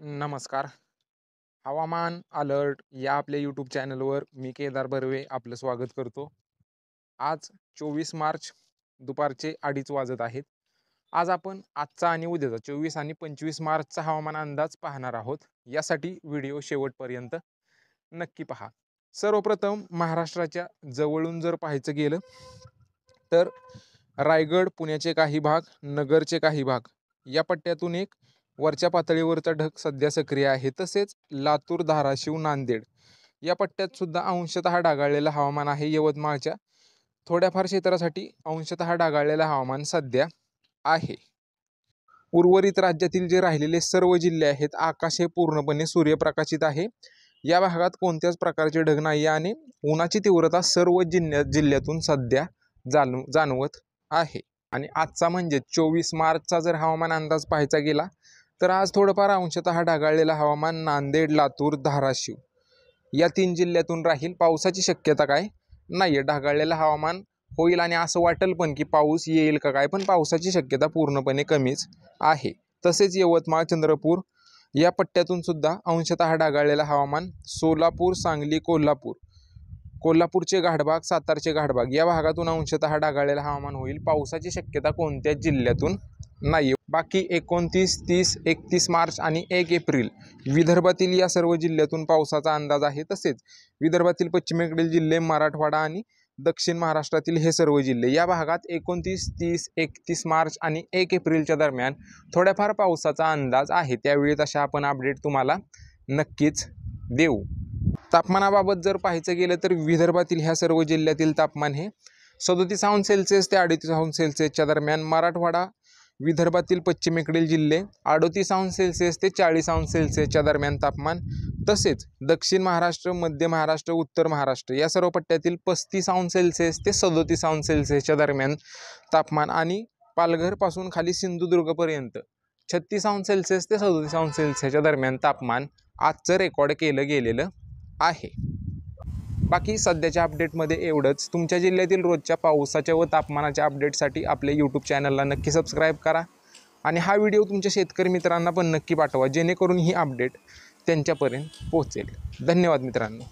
नमस्कार. हवामान अलर्ट या आपल्या यूट्यूब चॅनलवर मी केदार बर्वे आपलं स्वागत करतो. आज 24 मार्च दुपारचे 2:30 वाजत आहेत. आज आपण आजचा आणि उद्याचा 24 आणि 25 मार्चचा हवामान अंदाज पाहणार आहोत. यासाठी व्हिडिओ शेवटपर्यंत नक्की पहा. सर्वप्रथम महाराष्ट्राच्या जवळून जर पाहायचं गेलं तर रायगड, पुण्याचे काही भाग, नगरचे काही भाग या पट्ट्यातून एक वरच्या पातळीवरचा ढग सध्या सक्रिय आहे. तसेच लातूर, धाराशिव, नांदेड या पट्ट्यात सुद्धा अंशतः ढगाळलेलं हवामान आहे. यवतमाळच्या थोड्याफार क्षेत्रासाठी अंशतः ढगाळलेलं हवामान सध्या आहे. उर्वरित राज्यातील जे राहिलेले सर्व जिल्हे आहेत आकाश हे पूर्णपणे सूर्यप्रकाशित आहे. या भागात कोणत्याच प्रकारचे ढग नाही आणि उन्हाची तीव्रता सर्व जिल्ह्यातून सध्या जाणवत आहे. आणि आजचा म्हणजे 24 मार्चचा जर हवामान अंदाज पाहायचा गेला तर आज थोडंफार अंशतः ढगाळलेलं हवामान नांदेड, लातूर, धाराशिव या 3 जिल्ह्यातून राहील. पावसाची शक्यता काय नाही आहे. ढगाळलेलं हवामान होईल आणि असं वाटेल पण की पाऊस येईल का काय, पण पावसाची शक्यता पूर्णपणे कमीच आहे. तसेच यवतमाळ, चंद्रपूर या पट्ट्यातून सुद्धा अंशतः ढगाळलेलं हवामान सोलापूर, सांगली, कोल्हापूरचे घाटभाग, सातारचे घाटभाग या भागातून अंशतः ढगाळलेलं हवामान होईल. पावसाची शक्यता कोणत्याच जिल्ह्यातून नाही. बाकी 29, 30, 31 मार्च आणि 1 एप्रिल विदर्भातील या सर्व जिल्ह्यातून पावसाचा अंदाज आहे. तसेच विदर्भातील पश्चिमेकडील जिल्हे, मराठवाडा आणि दक्षिण महाराष्ट्रातील हे सर्व जिल्हे या भागात 29, 30, 31 मार्च आणि 1 एप्रिलच्या दरम्यान थोड्याफार पावसाचा अंदाज आहे. त्यावेळी तशा आपण अपडेट तुम्हाला नक्कीच देऊ. तापमानाबाबत जर पाहायचं गेलं तर विदर्भातील ह्या सर्व जिल्ह्यातील तापमान हे 37°C ते 38°C दरम्यान, मराठवाडा, विदर्भातील पश्चिमेकडील जिल्हे 38°C ते 40°C दरम्यान तापमान, तसेच दक्षिण महाराष्ट्र, मध्य महाराष्ट्र, उत्तर महाराष्ट्र या सर्व पट्ट्यातील 35°C ते 37°C दरम्यान तापमान आणि पालघरपासून खाली सिंधुदुर्गपर्यंत 36°C ते 37°C दरम्यान तापमान आजचं रेकॉर्ड केलं गेलेलं आहे. बाकी सध्याच्या अपडेटमध्ये एवढंच. तुमच्या जिल्ह्यातील रोजच्या पावसाच्या व तापमानाच्या अपडेटसाठी आपल्या यूट्यूब चॅनलला नक्की सबस्क्राईब करा आणि हा व्हिडिओ तुमच्या शेतकरी मित्रांना पण नक्की पाठवा, जेणेकरून ही अपडेट त्यांच्यापर्यंत पोहोचेल. धन्यवाद मित्रांनो.